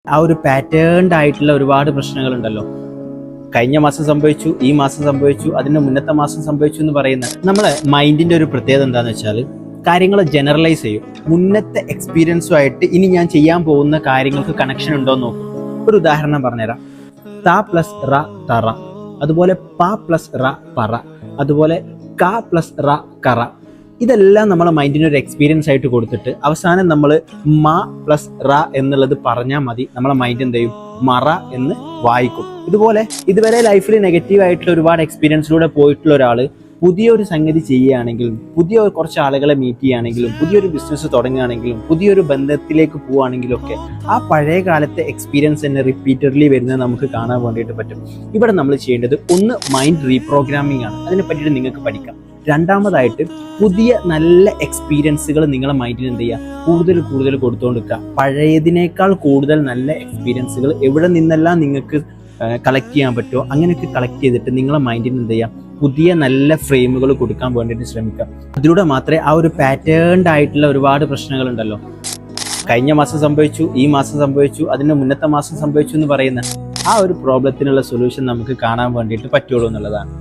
ആ ഒരു പാറ്റേൺഡ് ആയിട്ടുള്ള ഒരുപാട് പ്രശ്നങ്ങളുണ്ടല്ലോ. കഴിഞ്ഞ മാസം സംഭവിച്ചു, ഈ മാസം സംഭവിച്ചു, അതിന് മുന്നത്തെ മാസം സംഭവിച്ചു എന്ന് പറയുന്ന നമ്മളെ മൈൻഡിന്റെ ഒരു പ്രത്യേകത എന്താണെന്ന് വെച്ചാൽ കാര്യങ്ങൾ ജനറലൈസ് ചെയ്യും. മുന്നത്തെ എക്സ്പീരിയൻസുമായിട്ട് ഇനി ഞാൻ ചെയ്യാൻ പോകുന്ന കാര്യങ്ങൾക്ക് കണക്ഷൻ ഉണ്ടോ എന്ന് നോക്കും. ഒരു ഉദാഹരണം പറഞ്ഞുതരാം. ത പ്ലസ് റ തറ, അതുപോലെ പ പ്ലസ് റ പറ, അതുപോലെ ക പ്ലസ് റ കറ. ഇതെല്ലാം നമ്മളെ മൈൻഡിന് ഒരു എക്സ്പീരിയൻസ് ആയിട്ട് കൊടുത്തിട്ട് അവസാനം നമ്മൾ മ പ്ലസ് റ എന്നുള്ളത് പറഞ്ഞാൽ മതി, നമ്മളെ മൈൻഡ് എന്ത് ചെയ്യും, മറ എന്ന് വായിക്കും. ഇതുപോലെ ഇതുവരെ ലൈഫിൽ നെഗറ്റീവ് ആയിട്ടുള്ള ഒരുപാട് എക്സ്പീരിയൻസിലൂടെ പോയിട്ടുള്ള ഒരാൾ പുതിയൊരു സംഗതി ചെയ്യുകയാണെങ്കിലും, പുതിയ കുറച്ച് ആളുകളെ മീറ്റ് ചെയ്യുകയാണെങ്കിലും, പുതിയൊരു ബിസിനസ് തുടങ്ങുകയാണെങ്കിലും, പുതിയൊരു ബന്ധത്തിലേക്ക് പോവുകയാണെങ്കിലും ഒക്കെ ആ പഴയ കാലത്തെ എക്സ്പീരിയൻസ് തന്നെ റിപ്പീറ്റഡ്ലി വരുന്നത് നമുക്ക് കാണാൻ വേണ്ടിയിട്ട് പറ്റും. ഇവിടെ നമ്മൾ ചെയ്യേണ്ടത് ഒന്ന് മൈൻഡ് റീപ്രോഗ്രാമിംഗ് ആണ്. അതിനെ പറ്റിയിട്ട് നിങ്ങൾക്ക് പഠിക്കാം. രണ്ടാമതായിട്ട് പുതിയ നല്ല എക്സ്പീരിയൻസുകൾ നിങ്ങളെ മൈൻഡിന് എന്ത് ചെയ്യുക, കൂടുതൽ കൊടുത്തുകൊണ്ടിരിക്കുക. പഴയതിനേക്കാൾ കൂടുതൽ നല്ല എക്സ്പീരിയൻസുകൾ എവിടെ നിന്നെല്ലാം നിങ്ങൾക്ക് കളക്ട് ചെയ്യാൻ പറ്റുമോ അങ്ങനെയൊക്കെ കളക്ട് ചെയ്തിട്ട് നിങ്ങളെ മൈൻഡിന് എന്ത് ചെയ്യുക, പുതിയ നല്ല ഫ്രെയിമുകൾ കൊടുക്കാൻ വേണ്ടിയിട്ട് ശ്രമിക്കുക. അതിലൂടെ മാത്രമേ ആ ഒരു പാറ്റേൺഡ് ആയിട്ടുള്ള ഒരുപാട് പ്രശ്നങ്ങളുണ്ടല്ലോ, കഴിഞ്ഞ മാസം സംഭവിച്ചു, ഈ മാസം സംഭവിച്ചു, അതിന് മുന്നത്തെ മാസം സംഭവിച്ചു എന്ന് പറയുന്ന ആ ഒരു പ്രോബ്ലത്തിനുള്ള സൊല്യൂഷൻ നമുക്ക് കാണാൻ വേണ്ടിയിട്ട് പറ്റുള്ളൂ എന്നുള്ളതാണ്.